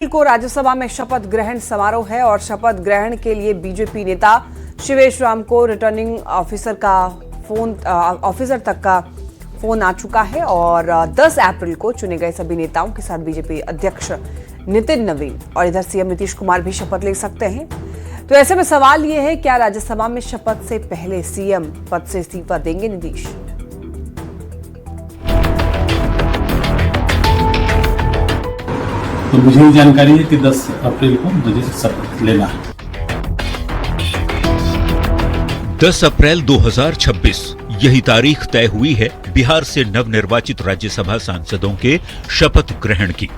को राज्यसभा में शपथ ग्रहण समारोह है और शपथ ग्रहण के लिए बीजेपी नेता शिवेश राम को रिटर्निंग ऑफिसर तक का फोन आ चुका है और 10 अप्रैल को चुने गए सभी नेताओं के साथ बीजेपी अध्यक्ष नितिन नवीन और इधर सीएम नीतीश कुमार भी शपथ ले सकते हैं। तो ऐसे में सवाल यह है, क्या राज्यसभा में शपथ से पहले सीएम पद से इस्तीफा देंगे नीतीश? तो मुझे ये जानकारी है कि 10 अप्रैल को मुझे शपथ लेना है। 10 अप्रैल 2026 यही तारीख तय हुई है बिहार से नवनिर्वाचित राज्यसभा सांसदों के शपथ ग्रहण की।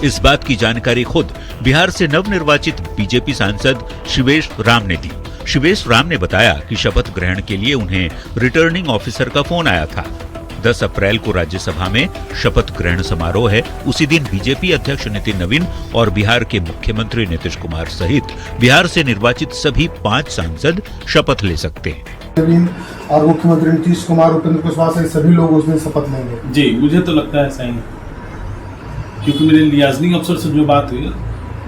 इस बात की जानकारी खुद बिहार से नवनिर्वाचित बीजेपी सांसद शिवेश राम ने दी। शिवेश राम ने बताया कि शपथ ग्रहण के लिए उन्हें रिटर्निंग ऑफिसर का फोन आया था। 10 अप्रैल को राज्यसभा में शपथ ग्रहण समारोह है। उसी दिन बीजेपी अध्यक्ष नितिन नवीन और बिहार के मुख्यमंत्री नीतीश कुमार सहित बिहार से निर्वाचित सभी 5 सांसद शपथ ले सकते हैं। नवीन और मुख्यमंत्री नीतीश कुमार, उपेंद्र कुशवाहा से सभी लोग उसमें शपथ लेंगे। जी, मुझे तो लगता है ऐसा ही, क्योंकि मेरे लियाजनिंग अफसर से जो बात हुई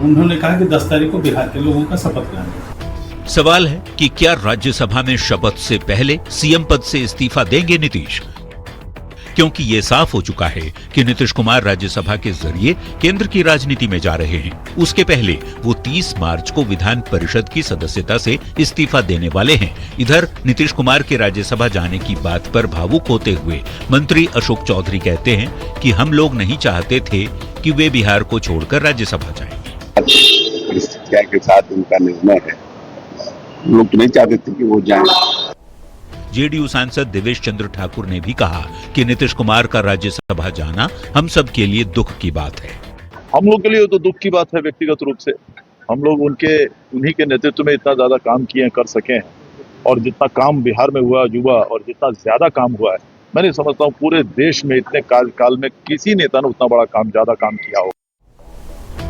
उन्होंने कहा कि 10 तारीख को बिहार के लोगों का शपथ लेना। सवाल है कि क्या राज्यसभा में शपथ से पहले सीएम पद से इस्तीफा देंगे नीतीश? क्योंकि ये साफ हो चुका है कि नीतीश कुमार राज्यसभा के जरिए केंद्र की राजनीति में जा रहे हैं। उसके पहले वो 30 मार्च को विधान परिषद की सदस्यता से इस्तीफा देने वाले हैं। इधर नीतीश कुमार के राज्यसभा जाने की बात पर भावुक होते हुए मंत्री अशोक चौधरी कहते हैं कि हम लोग नहीं चाहते थे कि वे बिहार को छोड़कर राज्यसभा जाएं। परिस्थितियों के साथ उनका निर्णय है, हम लोग तो नहीं चाहते थे कि वो जाएं। जेडीयू सांसद देवेश चंद्र ठाकुर ने भी कहा कि नीतीश कुमार का राज्यसभा जाना हम सब के लिए दुख की बात है। हम लोग के लिए तो दुख की बात है व्यक्तिगत रूप से। हम लोग उन्हीं के नेतृत्व में इतना ज्यादा काम किए कर सके हैं, और जितना काम बिहार में हुआ युवा और जितना ज्यादा काम हुआ है, मैं नहीं समझता हूँ पूरे देश में इतने काल में किसी नेता ने उतना बड़ा काम, ज्यादा काम किया हो।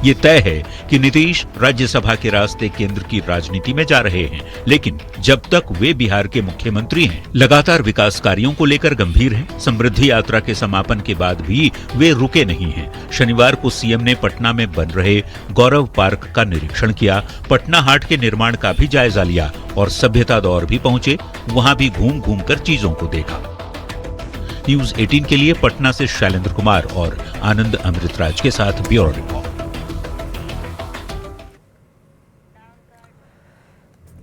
ये तय है कि नीतीश राज्यसभा के रास्ते केंद्र की राजनीति में जा रहे हैं, लेकिन जब तक वे बिहार के मुख्यमंत्री हैं, लगातार विकास कार्यों को लेकर गंभीर हैं। समृद्धि यात्रा के समापन के बाद भी वे रुके नहीं हैं। शनिवार को सीएम ने पटना में बन रहे गौरव पार्क का निरीक्षण किया, पटना हाट के निर्माण का भी जायजा लिया और सभ्यता दौर भी पहुंचे। वहां भी घूम घूम कर चीजों को देखा। न्यूज 18 के लिए पटना से शैलेंद्र कुमार और आनंद अमृतराज के साथ ब्यूरो रिपोर्ट।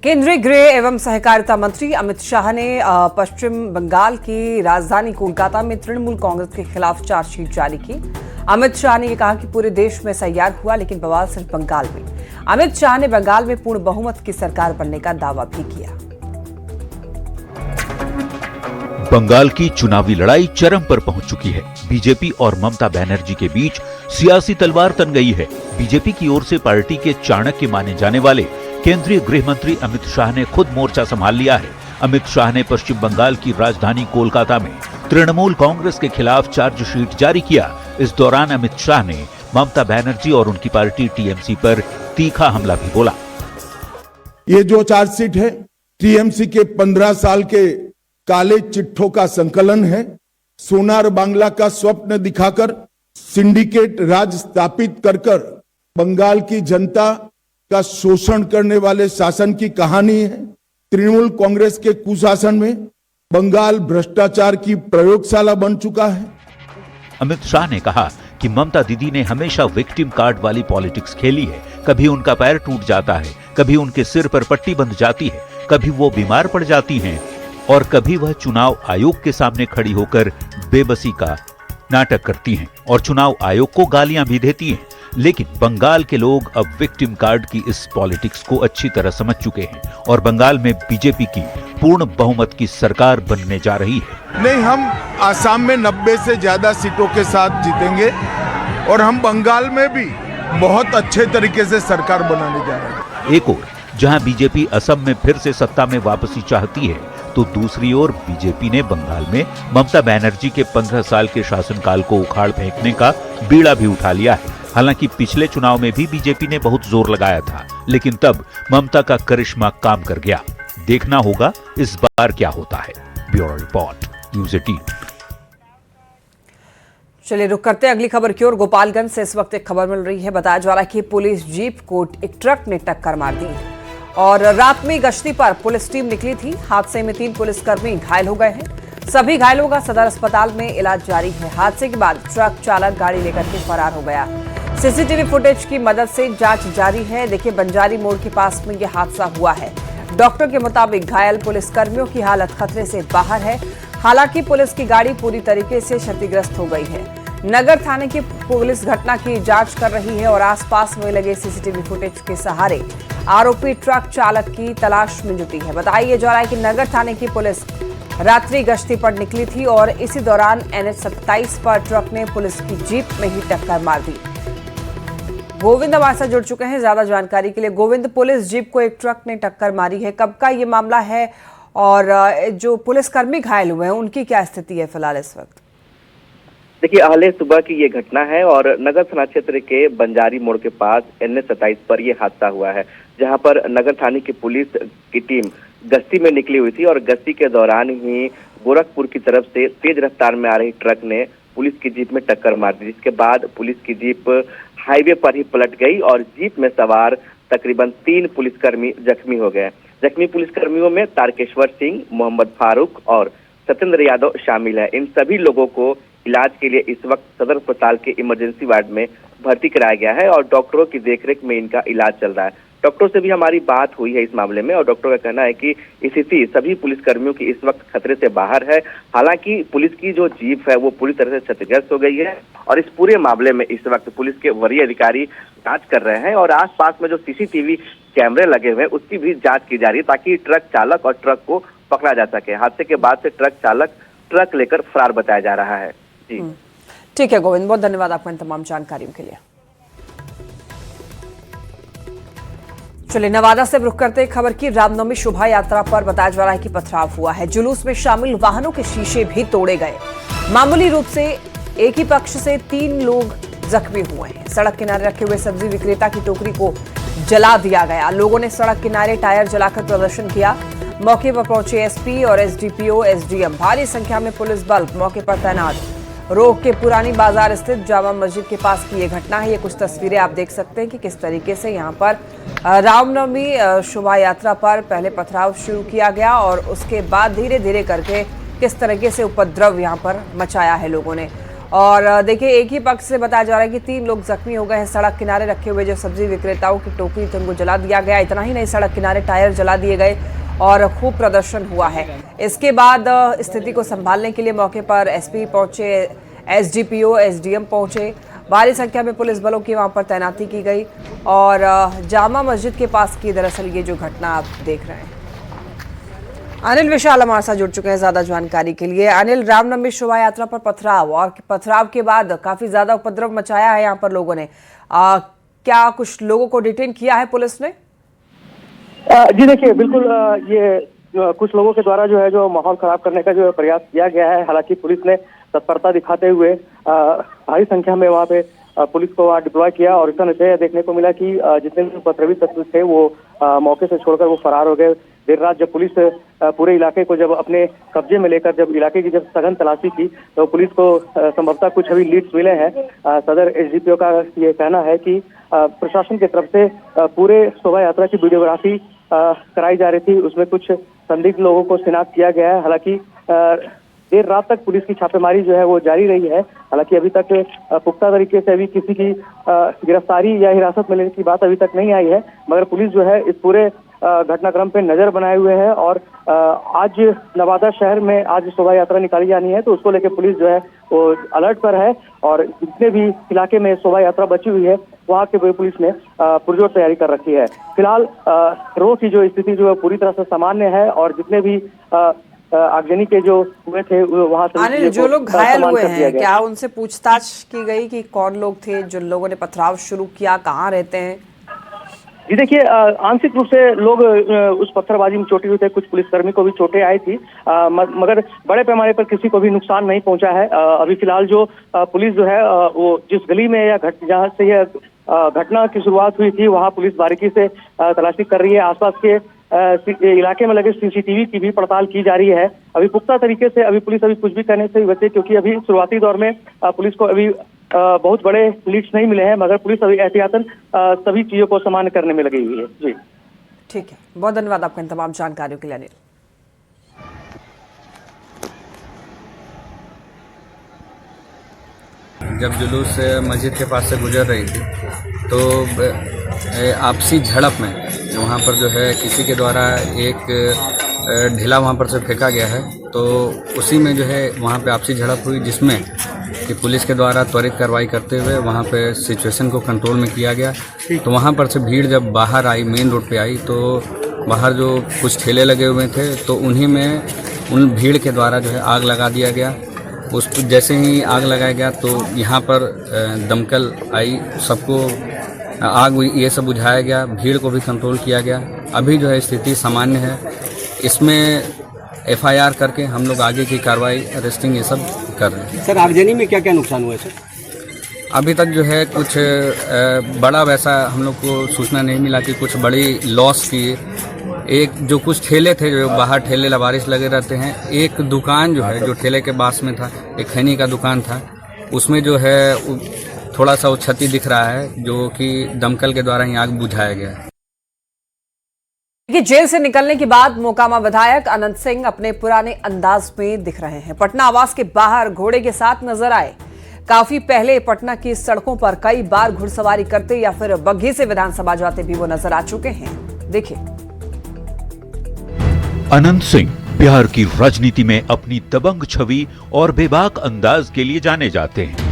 केंद्रीय गृह एवं सहकारिता मंत्री अमित शाह ने पश्चिम बंगाल की राजधानी कोलकाता में तृणमूल कांग्रेस के खिलाफ चार्जशीट जारी की। अमित शाह ने कहा कि पूरे देश में एसआईआर हुआ, लेकिन बवाल सिर्फ बंगाल में। अमित शाह ने बंगाल में पूर्ण बहुमत की सरकार बनने का दावा भी किया। बंगाल की चुनावी लड़ाई चरम पर पहुंच चुकी है। बीजेपी और ममता बनर्जी के बीच सियासी तलवार तन गई है। बीजेपी की ओर से पार्टी के चाणक्य माने जाने वाले केंद्रीय गृह मंत्री अमित शाह ने खुद मोर्चा संभाल लिया है। अमित शाह ने पश्चिम बंगाल की राजधानी कोलकाता में तृणमूल कांग्रेस के खिलाफ चार्जशीट जारी किया। इस दौरान अमित शाह ने ममता बनर्जी और उनकी पार्टी टीएमसी पर तीखा हमला भी बोला। ये जो चार्जशीट है टीएमसी के 15 साल के काले चिट्ठों का संकलन है। सोनार बांग्ला का स्वप्न दिखाकर सिंडिकेट राज स्थापित कर बंगाल की जनता का शोषण करने वाले शासन की कहानी है। तृणमूल कांग्रेस के कुशासन में बंगाल भ्रष्टाचार की प्रयोगशाला बन चुका है। अमित शाह ने कहा कि ममता दीदी ने हमेशा विक्टिम कार्ड वाली पॉलिटिक्स खेली है। कभी उनका पैर टूट जाता है, कभी उनके सिर पर पट्टी बंध जाती है, कभी वो बीमार पड़ जाती हैं और कभी वह चुनाव आयोग के सामने खड़ी होकर बेबसी का नाटक करती हैं और चुनाव आयोग को गालियां भी देती हैं। लेकिन बंगाल के लोग अब विक्टिम कार्ड की इस पॉलिटिक्स को अच्छी तरह समझ चुके हैं और बंगाल में बीजेपी की पूर्ण बहुमत की सरकार बनने जा रही है। नहीं, हम आसाम में 90 से ज्यादा सीटों के साथ जीतेंगे और हम बंगाल में भी बहुत अच्छे तरीके से सरकार बनाने जा रहे हैं। एक ओर जहां बीजेपी असम में फिर से सत्ता में वापसी चाहती है, तो दूसरी ओर बीजेपी ने बंगाल में ममता बनर्जी के 15 साल के शासनकाल को उखाड़ फेंकने का बीड़ा भी उठा लिया है। हालांकि पिछले चुनाव में भी बीजेपी ने बहुत जोर लगाया था, लेकिन तब ममता का करिश्मा काम कर गया। देखना होगा इस बार क्या होता है। Bureau report, news 18। चलिए रुक करते हैं अगली खबर की ओर। गोपालगंज से इस वक्त एक खबर मिल रही है। बताया जा रहा है कि पुलिस जीप को एक ट्रक ने टक्कर मार दी और रात में गश्ती पर पुलिस टीम निकली थी। हादसे में 3 पुलिसकर्मी घायल हो गए हैं। सभी घायलों का सदर अस्पताल में इलाज जारी है। हादसे के बाद ट्रक चालक गाड़ी लेकर के फरार हो गया। सीसीटीवी फुटेज की मदद से जांच जारी है। देखिए, बंजारी मोड़ के पास में यह हादसा हुआ है। डॉक्टर के मुताबिक घायल पुलिसकर्मियों की हालत खतरे से बाहर है। हालांकि पुलिस की गाड़ी पूरी तरीके से क्षतिग्रस्त हो गई है। नगर थाने की पुलिस घटना की जांच कर रही है और आसपास में लगे सीसीटीवी फुटेज के सहारे आरोपी ट्रक चालक की तलाश में जुटी है। बताया जा रहा है कि नगर थाने की पुलिस रात्रि गश्ती पर निकली थी और इसी दौरान NH 27 पर ट्रक ने पुलिस की जीप में ही टक्कर मार दी। गोविंद हमारे साथ जुड़ चुके हैं ज्यादा जानकारी के लिए। गोविंद, पुलिस जीप को एक ट्रक ने टक्कर मारी है, कब का ये मामला है और जो पुलिसकर्मी घायल हुए हैं उनकी क्या स्थिति है फिलहाल इस वक्त? देखिए, आहले सुबह की ये घटना है और नगर थाना क्षेत्र के बंजारी मोड़ के पास NH 27 पर यह हादसा हुआ है, जहां पर नगर थाने की पुलिस की टीम गश्ती में निकली हुई थी और गश्ती के दौरान ही गोरखपुर की तरफ से तेज रफ्तार में आ रही ट्रक ने पुलिस की जीप में टक्कर मार दी, जिसके बाद पुलिस की जीप हाईवे पर ही पलट गई और जीप में सवार तकरीबन 3 पुलिसकर्मी जख्मी हो गए। जख्मी पुलिसकर्मियों में तारकेश्वर सिंह, मोहम्मद फारूक और सत्येंद्र यादव शामिल है। इन सभी लोगों को इलाज के लिए इस वक्त सदर अस्पताल के इमरजेंसी वार्ड में भर्ती कराया गया है और डॉक्टरों की देखरेख में इनका इलाज चल रहा है। डॉक्टरों से भी हमारी बात हुई है इस मामले में और डॉक्टर का कहना है कि स्थिति सभी पुलिसकर्मियों की इस वक्त खतरे से बाहर है। हालांकि पुलिस की जो जीप है वो पूरी तरह से क्षतिग्रस्त हो गई है और इस पूरे मामले में इस वक्त पुलिस के वरीय अधिकारी जांच कर रहे हैं और आसपास में जो सीसीटीवी कैमरे लगे हुए हैं उसकी भी जांच की जा रही है ताकि ट्रक चालक और ट्रक को पकड़ा जा सके। हादसे के बाद से ट्रक चालक ट्रक लेकर फरार बताया जा रहा है। जी ठीक है गोविंद, बहुत धन्यवाद आपको इन तमाम जानकारियों के लिए। चलिए नवादा से रुख करते खबर की। रामनवमी शोभा यात्रा पर बताया जा रहा है कि पथराव हुआ है। जुलूस में शामिल वाहनों के शीशे भी तोड़े गए। मामूली रूप से एक ही पक्ष से 3 लोग जख्मी हुए हैं। सड़क किनारे रखे हुए सब्जी विक्रेता की टोकरी को जला दिया गया। लोगों ने सड़क किनारे टायर जलाकर प्रदर्शन किया। मौके पर पहुंचे SP और SDPO, SDM। भारी संख्या में पुलिस बल मौके पर तैनात। रोह के पुरानी बाजार स्थित जामा मस्जिद के पास की ये घटना है। ये कुछ तस्वीरें आप देख सकते हैं कि किस तरीके से यहाँ पर रामनवमी शोभा यात्रा पर पहले पथराव शुरू किया गया और उसके बाद धीरे धीरे करके किस तरीके से उपद्रव यहाँ पर मचाया है लोगों ने। और देखिए, एक ही पक्ष से बताया जा रहा है कि 3 लोग जख्मी हो गए हैं। सड़क किनारे रखे हुए जो सब्जी विक्रेताओं की टोकरी थी उनको जला दिया गया। इतना ही नहीं, सड़क किनारे टायर जला दिए गए और खूब प्रदर्शन हुआ है। इसके बाद स्थिति को संभालने के लिए मौके पर SP पहुंचे, SDPO, SDM पहुंचे। भारी संख्या में पुलिस बलों की वहां पर तैनाती की गई और जामा मस्जिद के पास की दरअसल ये जो घटना आप देख रहे हैं। अनिल विशाल हमारे साथ जुड़ चुके हैं ज्यादा जानकारी के लिए। अनिल, रामनवमी शोभा यात्रा पर पथराव और पथराव के बाद काफी ज्यादा उपद्रव मचाया है यहाँ पर लोगों ने। क्या कुछ लोगों को डिटेन किया है पुलिस ने? जी देखिए, बिल्कुल ये कुछ लोगों के द्वारा जो है जो माहौल खराब करने का जो प्रयास किया गया है। हालांकि पुलिस ने तत्परता दिखाते हुए भारी संख्या में वहाँ पे पुलिस को वहाँ डिप्लॉय किया और इसका नतीजा देखने को मिला कि जितने भी उपद्रवी तत्व थे वो मौके से छोड़कर वो फरार हो गए। देर रात जब पुलिस पूरे इलाके को जब अपने कब्जे में लेकर जब इलाके की जब सघन तलाशी की तो पुलिस को संभवतः कुछ अभी लीड्स मिले हैं। सदर SDPO का ये कहना है कि प्रशासन की तरफ से पूरे शोभा यात्रा की वीडियोग्राफी कराई जा रही थी। उसमें कुछ संदिग्ध लोगों को शिनाख्त किया गया है। हालांकि देर रात तक पुलिस की छापेमारी जो है वो जारी रही है। हालांकि अभी तक पुख्ता तरीके से अभी किसी की गिरफ्तारी या हिरासत में लेने की बात अभी तक नहीं आई है, मगर पुलिस जो है इस पूरे घटनाक्रम पे नजर बनाए हुए है और आज नवादा शहर में आज शोभा यात्रा निकाली जानी है तो उसको लेकर पुलिस जो है वो अलर्ट पर है और जितने भी इलाके में शोभा यात्रा बची हुई है वहाँ के पुलिस ने पुरजोर तैयारी कर रखी है। फिलहाल रोह की जो स्थिति जो है पूरी तरह से सामान्य है और जितने भी आगजनी के जो हुए थे वहाँ से जो लोग घायल हुए हैं क्या उनसे पूछताछ की गई कि कौन लोग थे जिन लोगों ने पथराव शुरू किया, कहाँ रहते हैं? जी देखिए, आंशिक रूप से लोग उस पत्थरबाजी में चोटी हुए थे। कुछ पुलिसकर्मी को भी चोटें आई थी मगर बड़े पैमाने पर किसी को भी नुकसान नहीं पहुंचा है। अभी फिलहाल जो पुलिस जो है वो जिस गली में या जहाँ से यह घटना की शुरुआत हुई थी वहाँ पुलिस बारीकी से तलाशी कर रही है। आसपास के इलाके में लगे सीसीटीवी की भी पड़ताल की जा रही है। अभी पुख्ता तरीके से अभी पुलिस कुछ भी करने से बचे, क्योंकि अभी शुरुआती दौर में पुलिस को अभी बहुत बड़े लीड्स नहीं मिले हैं, मगर पुलिस अभी एहतियातन सभी चीजों को सामान्य करने में लगी हुई है। जी ठीक है, बहुत धन्यवाद आपका इन तमाम जानकारियों के लिए अनिल। जब जुलूस मस्जिद के पास से गुजर रही थी तो आपसी झड़प में वहाँ पर जो है किसी के द्वारा एक ढेला वहाँ पर से फेंका गया है, तो उसी में जो है वहाँ पे आपसी झड़प हुई, जिसमें कि पुलिस के द्वारा त्वरित कार्रवाई करते हुए वहाँ पे सिचुएशन को कंट्रोल में किया गया। तो वहाँ पर से भीड़ जब बाहर आई, मेन रोड पे आई, तो बाहर जो कुछ ठेले लगे हुए थे तो उन्हीं में उन भीड़ के द्वारा जो है आग लगा दिया गया। उस जैसे ही आग लगाया गया तो यहाँ पर दमकल आई, सबको आग ये सब बुझाया गया, भीड़ को भी कंट्रोल किया गया। अभी जो है स्थिति सामान्य है। इसमें एफआईआर करके हम लोग आगे की कार्रवाई, अरेस्टिंग ये सब कर रहे हैं। सर, आगजनी में क्या क्या नुकसान हुआ है सर? अभी तक जो है कुछ बड़ा वैसा हम लोग को सूचना नहीं मिला कि कुछ बड़ी लॉस की। एक जो कुछ ठेले थे, जो बाहर ठेले लवारिस लगे रहते हैं, एक दुकान जो है जो ठेले के पास में था, एक खैनी का दुकान था, उसमें जो है थोड़ा सा वो क्षति दिख रहा है, जो कि दमकल के द्वारा ही आग बुझाया गया है। जेल से निकलने के बाद मोकामा विधायक अनंत सिंह अपने पुराने अंदाज में दिख रहे हैं। पटना आवास के बाहर घोड़े के साथ नजर आए। काफी पहले पटना की सड़कों पर कई बार घुड़सवारी करते या फिर बग्घी से विधानसभा जाते भी वो नजर आ चुके हैं। देखिए, अनंत सिंह बिहार की राजनीति में अपनी दबंग छवि और बेबाक अंदाज के लिए जाने जाते हैं।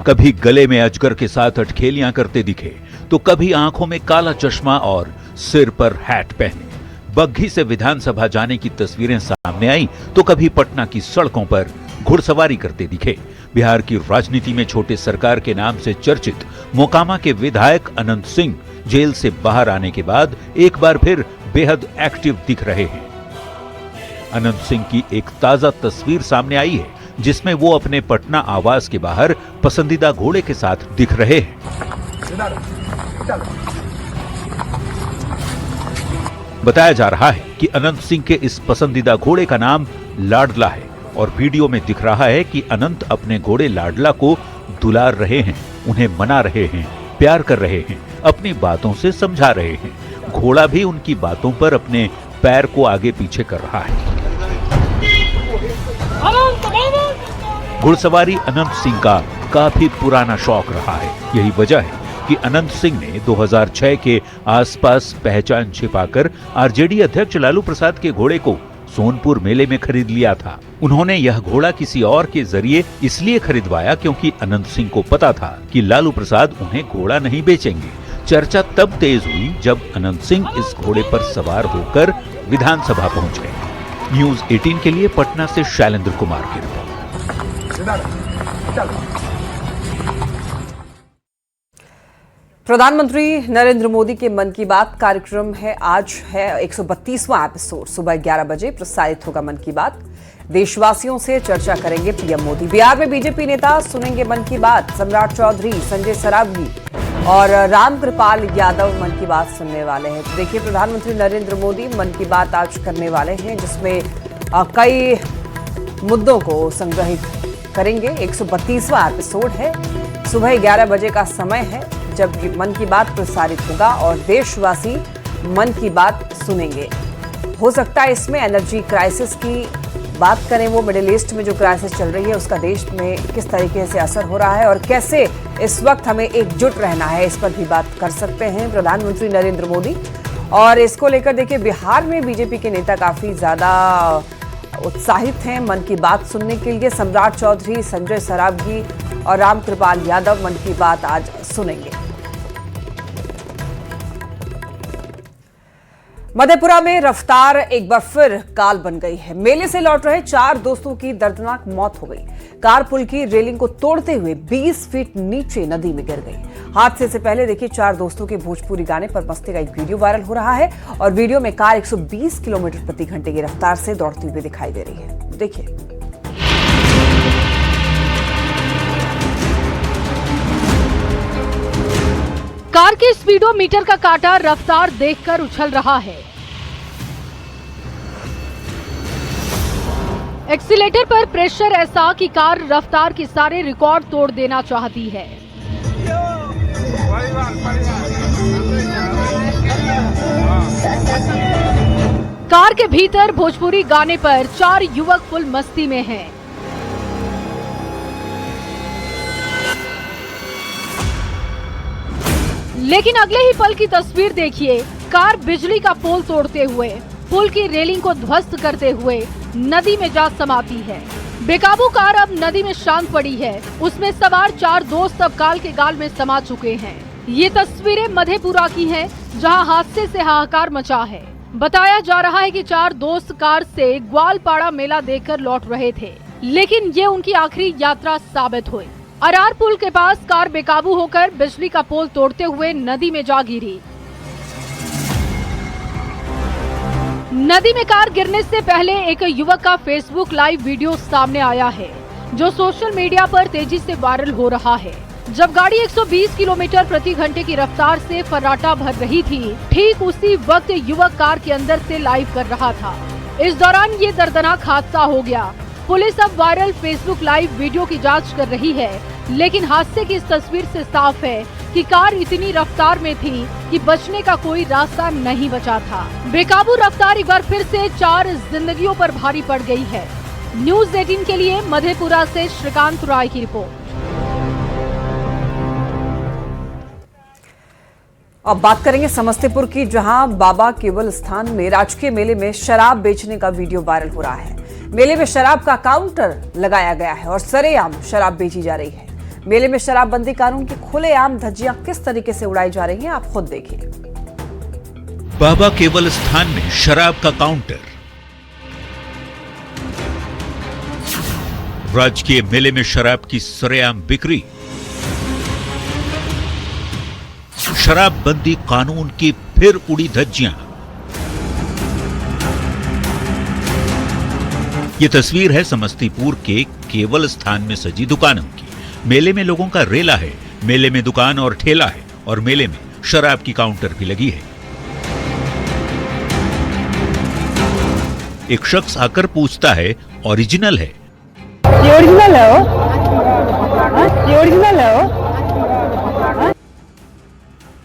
कभी गले में अजगर के साथ अटखेलियां करते दिखे, तो कभी आंखों में काला चश्मा और सिर पर हैट पहने बग्घी से विधानसभा जाने की तस्वीरें सामने आई, तो कभी पटना की सड़कों पर घुड़सवारी करते दिखे। बिहार की राजनीति में छोटे सरकार के नाम से चर्चित मोकामा के विधायक अनंत सिंह जेल से बाहर आने के बाद एक बार फिर बेहद एक्टिव दिख रहे हैं। अनंत सिंह की एक ताजा तस्वीर सामने आई है, जिसमें वो अपने पटना आवास के बाहर पसंदीदा घोड़े के साथ दिख रहे हैं। बताया जा रहा है कि अनंत सिंह के इस पसंदीदा घोड़े का नाम लाडला है और वीडियो में दिख रहा है कि अनंत अपने घोड़े लाडला को दुलार रहे हैं, उन्हें मना रहे हैं, प्यार कर रहे हैं, अपनी बातों से समझा रहे हैं। घोड़ा भी उनकी बातों पर अपने पैर को आगे पीछे कर रहा है। घुड़सवारी अनंत सिंह का काफी पुराना शौक रहा है। यही वजह है कि अनंत सिंह ने 2006 के आसपास पहचान छिपाकर आरजेडी अध्यक्ष लालू प्रसाद के घोड़े को सोनपुर मेले में खरीद लिया था। उन्होंने यह घोड़ा किसी और के जरिए इसलिए खरीदवाया क्योंकि अनंत सिंह को पता था कि लालू प्रसाद उन्हें घोड़ा नहीं बेचेंगे। चर्चा तब तेज हुई जब अनंत सिंह इस घोड़े पर सवार होकर विधानसभा पहुंचे। न्यूज 18 के लिए पटना से शैलेंद्र कुमार की रिपोर्ट। प्रधानमंत्री नरेंद्र मोदी के मन की बात कार्यक्रम है, आज है 132वां एपिसोड। सुबह 11 बजे प्रसारित होगा मन की बात। देशवासियों से चर्चा करेंगे पीएम मोदी। बिहार में बीजेपी नेता सुनेंगे मन की बात। सम्राट चौधरी, संजय सरावगी और रामकृपाल यादव मन की बात सुनने वाले हैं। देखिए, प्रधानमंत्री नरेंद्र मोदी मन की बात आज करने वाले हैं, जिसमें कई मुद्दों को संग्रहित करेंगे। 132वां एपिसोड है। सुबह 11 बजे का समय है जब मन की बात प्रसारित होगा और देशवासी मन की बात सुनेंगे। हो सकता है इसमें एनर्जी क्राइसिस की बात करें, वो मिडिल ईस्ट में जो क्राइसिस चल रही है उसका देश में किस तरीके से असर हो रहा है और कैसे इस वक्त हमें एकजुट रहना है, इस पर भी बात कर सकते हैं प्रधानमंत्री नरेंद्र मोदी। और इसको लेकर देखिए, बिहार में बीजेपी के नेता काफी ज्यादा उत्साहित हैं मन की बात सुनने के लिए। सम्राट चौधरी, संजय सरावगी और रामकृपाल यादव मन की बात आज सुनेंगे। मधेपुरा में रफ्तार एक बार फिर काल बन गई है। मेले से लौट रहे 4 दोस्तों की दर्दनाक मौत हो गई। कार पुल की रेलिंग को तोड़ते हुए 20 फीट नीचे नदी में गिर गई। हादसे से पहले देखिए, 4 दोस्तों के भोजपुरी गाने पर मस्ती का एक वीडियो वायरल हो रहा है और वीडियो में कार 120 किलोमीटर प्रति घंटे की रफ्तार से दौड़ती हुई दिखाई दे रही है। देखिए, कार के स्पीडोमीटर का कांटा रफ्तार देखकर उछल रहा है। एक्सीलेटर पर प्रेशर ऐसा कि कार रफ्तार के सारे रिकॉर्ड तोड़ देना चाहती है। कार के भीतर भोजपुरी गाने पर 4 युवक फुल मस्ती में हैं। लेकिन अगले ही पल की तस्वीर देखिए, कार बिजली का पोल तोड़ते हुए पुल की रेलिंग को ध्वस्त करते हुए नदी में जा समाती है। बेकाबू कार अब नदी में शांत पड़ी है। उसमें सवार 4 दोस्त अब काल के गाल में समा चुके हैं। ये तस्वीरें मधेपुरा की हैं, जहां हादसे से हाहाकार मचा है। बताया जा रहा है कि 4 दोस्त कार से ग्वालपाड़ा मेला देखकर लौट रहे थे, लेकिन ये उनकी आखिरी यात्रा साबित हुई। अरार पुल के पास कार बेकाबू होकर बिजली का पोल तोड़ते हुए नदी में जा गिरी। नदी में कार गिरने से पहले एक युवक का फेसबुक लाइव वीडियो सामने आया है, जो सोशल मीडिया पर तेजी से वायरल हो रहा है। जब गाड़ी 120 किलोमीटर प्रति घंटे की रफ्तार से फर्राटा भर रही थी, ठीक उसी वक्त युवक कार के अंदर से लाइव कर रहा था। इस दौरान ये दर्दनाक हादसा हो गया। पुलिस अब वायरल फेसबुक लाइव वीडियो की जांच कर रही है, लेकिन हादसे की इस तस्वीर से साफ है कि कार इतनी रफ्तार में थी कि बचने का कोई रास्ता नहीं बचा था। बेकाबू रफ्तार एक बार फिर से 4 जिंदगियों पर भारी पड़ गई है। न्यूज़ 18 के लिए मधेपुरा से श्रीकांत राय की रिपोर्ट। अब बात करेंगे समस्तीपुर की, जहां बाबा केवल स्थान में राजकीय मेले में शराब बेचने का वीडियो वायरल हो रहा है। मेले में शराब का काउंटर लगाया गया है और सरेआम शराब बेची जा रही है। मेले में शराबबंदी कानून की खुलेआम धज्जियां किस तरीके से उड़ाई जा रही हैं, आप खुद देखिए। बाबा केवल स्थान में शराब का काउंटर। राजकीय मेले में शराब की सरेआम बिक्री। शराबबंदी कानून की फिर उड़ी धज्जियां। ये तस्वीर है समस्तीपुर के केवल स्थान में सजी दुकानों की। मेले में लोगों का रेला है। मेले में दुकान और ठेला है और मेले में शराब की काउंटर भी लगी है। एक शख्स आकर पूछता है, ओरिजिनल है? ये ओरिजिनल है? ये ओरिजिनल है?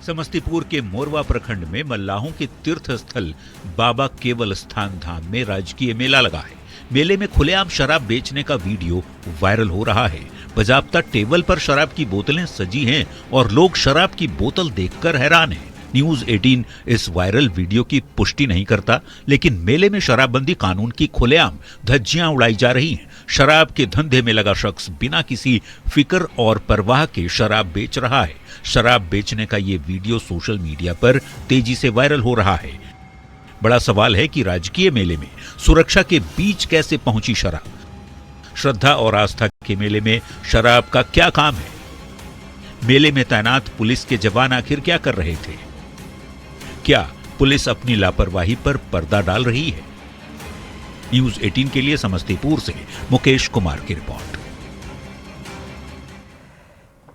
समस्तीपुर के मोरवा प्रखंड में मल्लाहों के तीर्थ स्थल बाबा केवल स्थान धाम में राजकीय मेला लगा है। मेले में खुलेआम शराब बेचने का वीडियो वायरल हो रहा है। बाजाबता टेबल पर शराब की बोतलें सजी हैं और लोग शराब की बोतल देखकर हैरान हैं। न्यूज़ 18 इस वायरल वीडियो की पुष्टि नहीं करता, लेकिन मेले में शराबबंदी कानून की खुलेआम धज्जियां उड़ाई जा रही हैं। शराब के धंधे में लगा शख्स बिना किसी फिक्र और परवाह के शराब बेच रहा है। शराब बेचने का ये वीडियो सोशल मीडिया पर तेजी से वायरल हो रहा है। बड़ा सवाल है कि राजकीय मेले में सुरक्षा के बीच कैसे पहुंची शराब? श्रद्धा और आस्था के मेले में शराब का क्या काम है? मेले में तैनात पुलिस के जवान आखिर क्या कर रहे थे? क्या पुलिस अपनी लापरवाही पर पर्दा डाल रही है? न्यूज़ 18 के लिए समस्तीपुर से मुकेश कुमार की रिपोर्ट।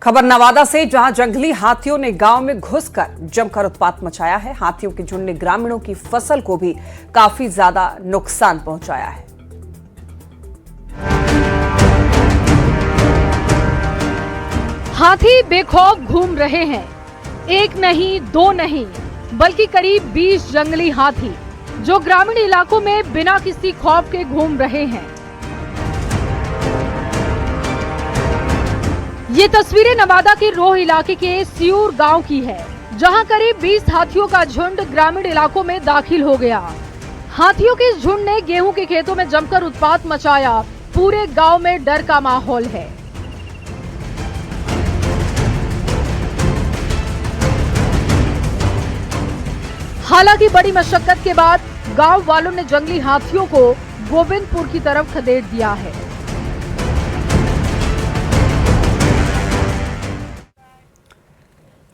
खबर नवादा से, जहां जंगली हाथियों ने गांव में घुसकर जमकर उत्पात मचाया है। हाथियों के झुंड ने ग्रामीणों की फसल को भी काफी ज्यादा नुकसान पहुंचाया है। हाथी बेखौफ घूम रहे हैं। एक नहीं, 2 नहीं, बल्कि करीब 20 जंगली हाथी जो ग्रामीण इलाकों में बिना किसी खौफ के घूम रहे हैं। ये तस्वीरें नवादा के रोह इलाके के सियूर गांव की है, जहां करीब 20 हाथियों का झुंड ग्रामीण इलाकों में दाखिल हो गया। हाथियों के इस झुंड ने गेहूं के खेतों में जमकर उत्पात मचाया। पूरे गांव में डर का माहौल है। हालांकि बड़ी मशक्कत के बाद गांव वालों ने जंगली हाथियों को गोविंदपुर की तरफ खदेड़ दिया है।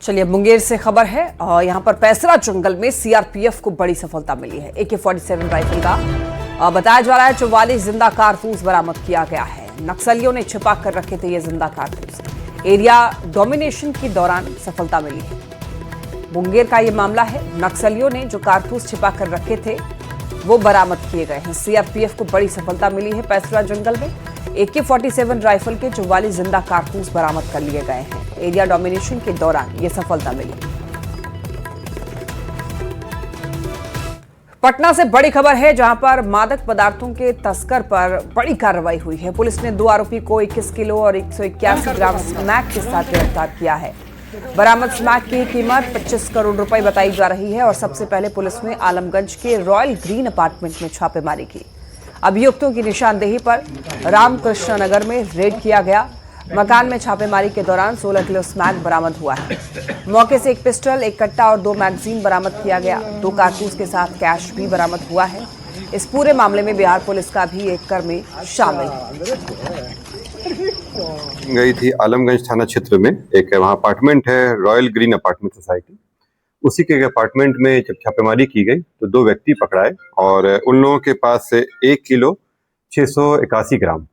चलिए मुंगेर से खबर है और यहाँ पर पैसरा जंगल में सीआरपीएफ को बड़ी सफलता मिली है। AK-47 राइफल का बताया जा रहा है 44 जिंदा कारतूस बरामद किया गया है। नक्सलियों ने छिपा कर रखे थे ये जिंदा कारतूस। एरिया डोमिनेशन के दौरान सफलता मिली है। मुंगेर का ये मामला है। नक्सलियों ने जो कारतूस छिपा कर रखे थे वो बरामद किए गए हैं। सीआरपीएफ को बड़ी सफलता मिली है। पैसरा जंगल में AK-47 राइफल के 44 जिंदा कारतूस बरामद कर लिए गए हैं। एरिया डोमिनेशन के दौरान ये सफलता मिली। पटना से बड़ी खबर है, जहां पर मादक पदार्थों के तस्कर पर बड़ी कार्रवाई हुई है। पुलिस ने 2 आरोपी को 21 किलो और 181 ग्राम स्मैक के साथ गिरफ्तार किया है। बरामद स्मैक की कीमत 25 करोड़ रुपए बताई जा रही है। और सबसे पहले पुलिस ने आलमगंज के रॉयल ग्रीन अपार्टमेंट में छापेमारी की। अभियुक्तों की निशानदेही पर रामकृष्ण नगर में रेड किया गया। मकान में छापेमारी के दौरान 16 किलो स्मैक बरामद हुआ है। मौके से 1 पिस्टल, 1 कट्टा और 2 मैगजीन बरामद किया गया। 2 कारतूस के साथ कैश भी बरामद हुआ है। इस पूरे मामले में बिहार पुलिस का भी एक कर्मी शामिल गई थी। आलमगंज थाना क्षेत्र में एक वहाँ अपार्टमेंट है, रॉयल ग्रीन अपार्टमेंट सोसाइटी। उसी के अपार्टमेंट में जब छापेमारी की गई तो 2 व्यक्ति पकड़ाए और उन लोगों के पास से 1 किलो 681 ग्राम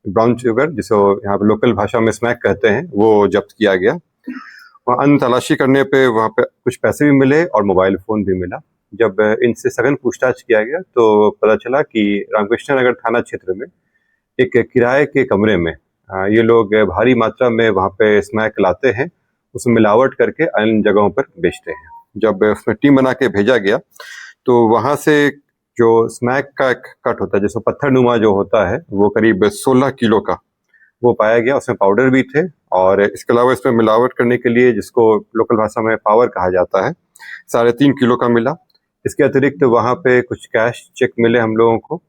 ब्राउन शुगर, जिसको यहाँ पे लोकल भाषा में स्मैक कहते हैं, वो जब्त किया गया। वहाँ अन्य तलाशी करने पे वहाँ पे कुछ पैसे भी मिले और मोबाइल फ़ोन भी मिला। जब इनसे सघन पूछताछ किया गया तो पता चला कि रामकृष्ण नगर थाना क्षेत्र में एक किराए के कमरे में ये लोग भारी मात्रा में वहाँ पे स्मैक लाते हैं, उसमें मिलावट करके अन्य जगहों पर बेचते हैं। जब उसमें टीम बना के भेजा गया तो वहाँ से जो स्मैक का एक कट होता है, जैसे पत्थरनुमा जो होता है, वो करीब 16 किलो का वो पाया गया। उसमें पाउडर भी थे और इसके अलावा इसमें मिलावट करने के लिए, जिसको लोकल भाषा में पावर कहा जाता है, 3.5 किलो का मिला। इसके अतिरिक्त वहाँ पे कुछ कैश चेक मिले हम लोगों को